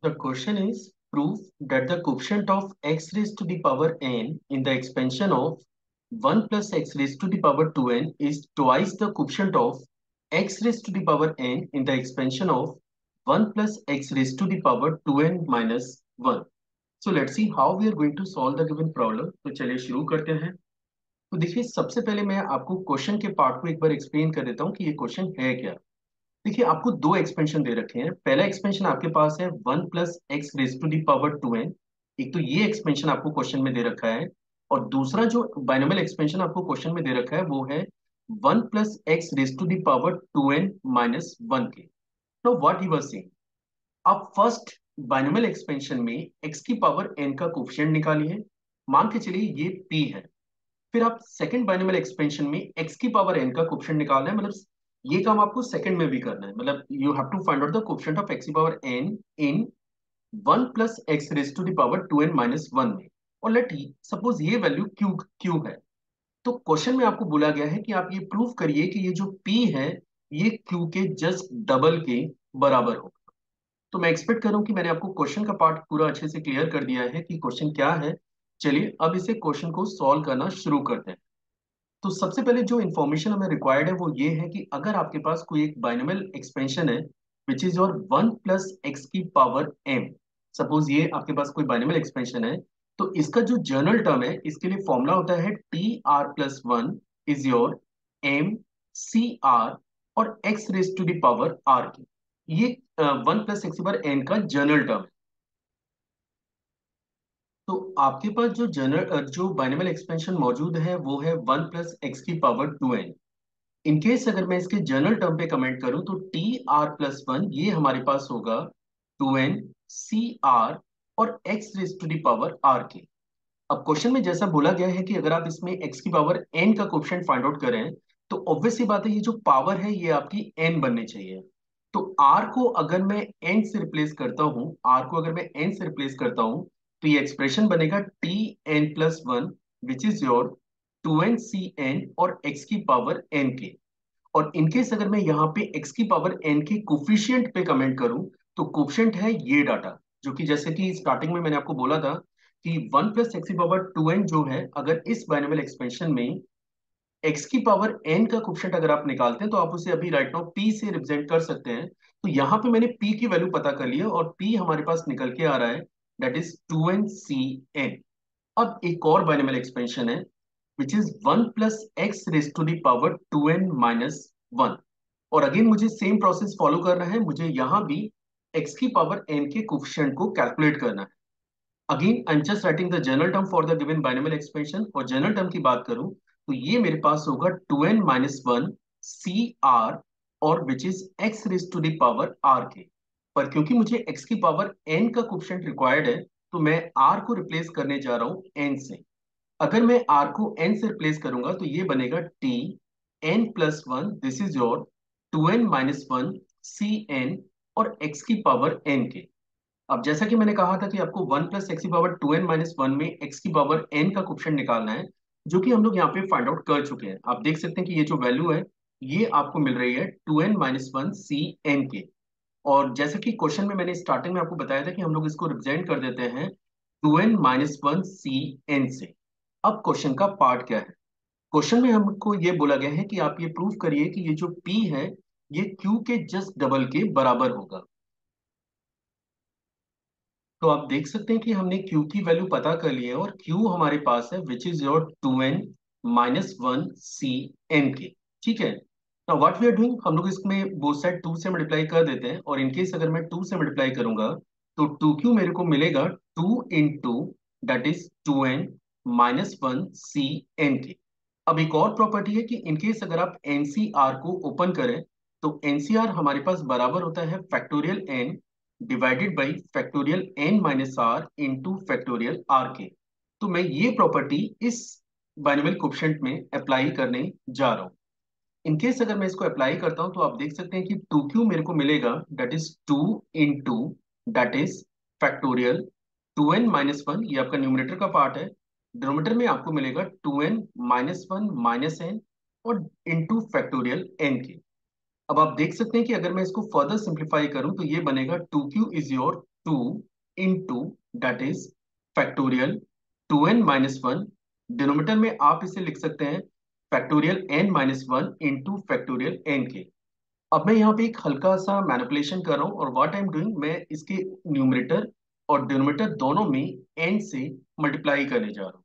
The question is prove that the coefficient of x raised to the power n in the expansion of 1 plus x raised to the power 2n is twice the coefficient of x raised to the power n in the expansion of 1 plus x raised to the power 2n minus 1. So let's see how we are going to solve the given problem. तो चलिए शुरू करते हैं। तो देखिए सबसे पहले मैं आपको क्वेश्चन के पार्ट को एक बार एक्सप्लेन कर देता हूँ कि ये क्वेश्चन है क्या। देखिए आपको दो एक्सपेंशन दे रखे हैं। पहला एक्सपेंशन आपके पास है 1 plus X raise to the power 2n। एक तो ये एक्सपेंशन आपको क्वेश्चन में दे रखा है, और दूसरा जो बाइनोमियल एक्सपेंशन आपको क्वेश्चन में दे रखा है वो है 1 plus X raise to the power 2n minus 1 के। तो व्हाट ही वाज सेइंग, आप फर्स्ट बाइनोमियल एक्सपेंशन में x की पावर n का कोफिशिएंट निकालिए। मान के चलिए ये p है। फिर आप सेकंड बाइनोमियल एक्सपेंशन में x की पावर n का कोफिशिएंट निकालना है, मतलब ये काम आपको सेकंड में भी करना है। मतलब you have to find out the coefficient of x की power n in 1 plus X raise to the power 2n minus 1 में। और लेट सपोज ये वैल्यू q है। तो क्वेश्चन में आपको बोला गया है कि आप ये प्रूव करिए कि ये जो p है ये q के जस्ट डबल के बराबर हो। तो मैं एक्सपेक्ट कर रहा हूं कि मैंने आपको क्वेश्चन का पार्ट पूरा अच्छे से क्लियर कर दिया है कि क्वेश्चन क्या है। चलिए अब इसे क्वेश्चन को सॉल्व करना शुरू करते हैं। तो सबसे पहले जो इन्फॉर्मेशन हमें रिक्वायर्ड है वो ये है कि अगर आपके पास कोई एक बाइनोमियल एक्सपेंशन है which is your 1 plus X की पावर m। सपोज ये आपके पास कोई बाइनोमियल एक्सपेंशन है, तो इसका जो जनरल टर्म है इसके लिए फॉर्मूला होता है T R plus one is your M C R और X raise to the power R की। ये 1 प्लस एक्स की पावर n का जनरल टर्म है। तो आपके पास जो जनरल जो बाइनोमियल एक्सपेंशन मौजूद है वो है 1 प्लस एक्स की पावर 2n। इनकेस अगर मैं इसके जनरल टर्म पे कमेंट करूं तो टी आर प्लस वन ये हमारे पास होगा 2n सी आर और X raise to the power R के। अब क्वेश्चन में जैसा बोला गया है कि अगर आप इसमें x की पावर n का कोफिशिएंट फाइंड आउट करें तो ऑब्वियस सी बात है ये जो पावर है ये आपकी n बननी चाहिए। तो r को अगर मैं n से रिप्लेस करता हूं, r को अगर मैं n से रिप्लेस करता हूं तो ये एक्सप्रेशन बनेगा T N plus one which is your 2n C N और x की पावर n के। और इनकेस अगर मैं यहाँ पे x की पावर n के कोफिशिएंट पे कमेंट करूं तो कोफिशिएंट है ये डाटा, जो कि जैसे कि स्टार्टिंग में मैंने आपको बोला था कि 1 प्लस एक्स की पावर 2n जो है अगर इस बाइनोमियल एक्सपेंशन में x की पावर n का कोफिशिएंट अगर आप निकालते हैं तो आप उसे अभी राइट नाउ p से रिप्रेजेंट कर सकते हैं। तो यहाँ पे मैंने p की वैल्यू पता कर ली है और p हमारे पास निकल के आ रहा है दैट इज 2n। अब एक और बाइनोमियल एक्सपेंशन है which is 1 plus X raise to the power 2n minus 1। और अगेन मुझे सेम प्रोसेस फॉलो करना है, मुझे यहाँ भी x की पावर n के कोफिशिएंट को कैलकुलेट करना है। Again I am just writing the general term for the given binomial expansion, और जनरल टर्म की बात करूं तो ये मेरे पास होगा 2n minus one C R और which is x raise to the power r के। पर क्योंकि मुझे x की पावर n का कोफिशिएंट रिक्वायर्ड है तो मैं r को रिप्लेस करने जा रहा हूं n से। अगर मैं r को n से रिप्लेस करूंगा तो ये बनेगा t n plus one this is your 2n minus one C n और x की पावर n के। अब जैसा कि मैंने कहा था कि आपको 1 प्लस एक्स की पावर 2n माइनस वन में x की पावर n का कोफिशिएंट निकालना है, जो कि हम लोग यहाँ पे फाइंड आउट कर चुके हैं। आप देख सकते हैं कि ये जो वैल्यू है ये आपको मिल रही है 2n minus one C N के। और जैसा कि क्वेश्चन में मैंने स्टार्टिंग में आपको बताया था कि हम लोग इसको रिप्रेजेंट कर देते हैं 2n minus one C N से। अब क्वेश्चन का पार्ट क्या है। क्वेश्चन में हमको ये बोला गया है कि आप ये प्रूव करिए कि ये जो p है ये q के जस्ट डबल के बराबर होगा। तो आप देख सकते हैं कि हमने q की वैल्यू पता कर ली है और q हमारे पास है which is your 2n minus one C N के। ठीक है, तो व्हाट वी आर डूइंग, हम लोग इसमें बोथ साइड 2 से मल्टीप्लाई कर देते हैं, और इनकेस अगर मैं 2 से मल्टीप्लाई करूंगा तो 2q मेरे को मिलेगा 2 into that is 2n minus one C N के। अब एक और प्रॉपर्टी है कि इनकेस अगर आप एनसीआर को ओपन करें तो एनसीआर हमारे पास बराबर होता है factorial n divided by factorial n minus R into factorial R के। तो मैं ये प्रॉपर्टी इस बाइनोमियल कोफिशिएंट में अप्लाई करने जा रहा हूँ। इनकेस अगर मैं इसको अप्लाई करता हूँ तो आप देख सकते हैं कि 2q मेरे को मिलेगा that is 2 into that is factorial 2n minus one, ये आपका न्यूमरेटर का पार्ट है। डिनोमिनेटर में आपको मिलेगा 2n minus one minus N और इंटू फैक्टोरियल n के। अब आप देख सकते हैं कि अगर मैं इसको फर्दर सिंप्लीफाई करूं तो ये बनेगा 2q is your two into that is factorial 2n-1। Denominator में आप इसे लिख सकते हैं factorial n-1 into factorial n के। अब मैं यहाँ पे एक हल्का सा मैनिपुलेशन कर रहा हूँ, और व्हाट आई एम डूइंग, मैं इसके न्यूमरेटर और डिनोमिनेटर दोनों में n से मल्टीप्लाई करने जा रहा हूँ।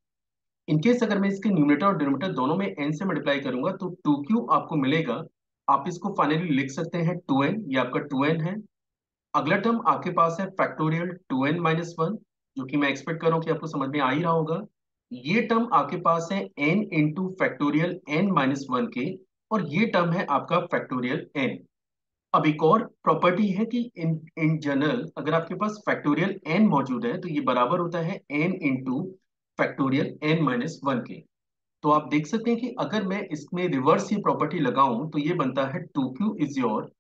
इनकेस अगर मैं इसके न्यूमरेटर और डिनोमिनेटर दोनों में n से मल्टीप्लाई करूंगा तो 2q आपको मिलेगा। आप इसको फाइनली लिख सकते हैं 2n, ये आपका 2n है। अगला टर्म आपके पास है फैक्टोरियल 2n-1, जो कि मैं एक्सपेक्ट कर रहा हूँ कि आपको समझ में आ ही रहा होगा। ये टर्म आपके पास है n इंटू फैक्टोरियल n-1 के, और ये टर्म है आपका फैक्टोरियल n। अब एक और प्रॉपर्टी है कि इन इन जनरल अगर आपके पास फैक्टोरियल n मौजूद है तो ये बराबर होता है n इंटू फैक्टोरियल n-1 के। तो आप देख सकते हैं कि अगर मैं इसमें रिवर्स ये प्रॉपर्टी लगाऊं तो ये बनता है 2q इज योर,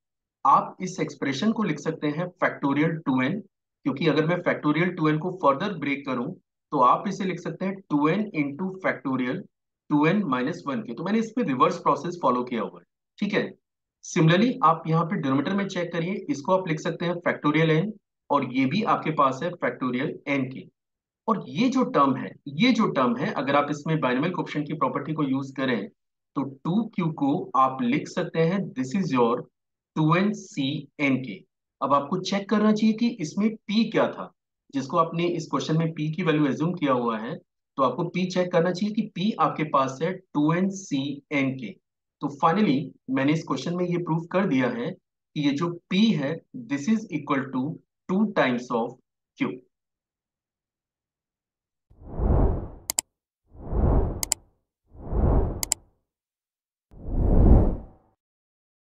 आप इस एक्सप्रेशन को लिख सकते हैं फैक्टोरियल 2n, क्योंकि अगर मैं फैक्टोरियल 2n को फर्दर ब्रेक करूं तो आप इसे लिख सकते हैं 2n इंटू फैक्टोरियल 2n-1 के। तो मैंने इस पे रिवर्स प्रोसेस फॉलो किया हुआ है, ठीक है। सिमिलरली आप यहाँ पे डिनोमिनेटर में चेक करिए, इसको आप लिख सकते हैं फैक्टोरियल n, और ये भी आपके पास है फैक्टोरियल n के। और ये जो टर्म है अगर आप इसमें बाइनोमियल कोएफिशिएंट की प्रॉपर्टी को यूज करें तो 2q को आप लिख सकते हैं दिस इज योर 2n के। अब आपको चेक करना चाहिए कि इसमें p क्या था, जिसको आपने इस क्वेश्चन में p की वैल्यू एज्यूम किया हुआ है। तो आपको p चेक करना चाहिए कि p आपके पास है 2n के। तो फाइनली मैंने इस क्वेश्चन में ये प्रूव कर दिया है कि ये जो p है this is equal to 2 times of q।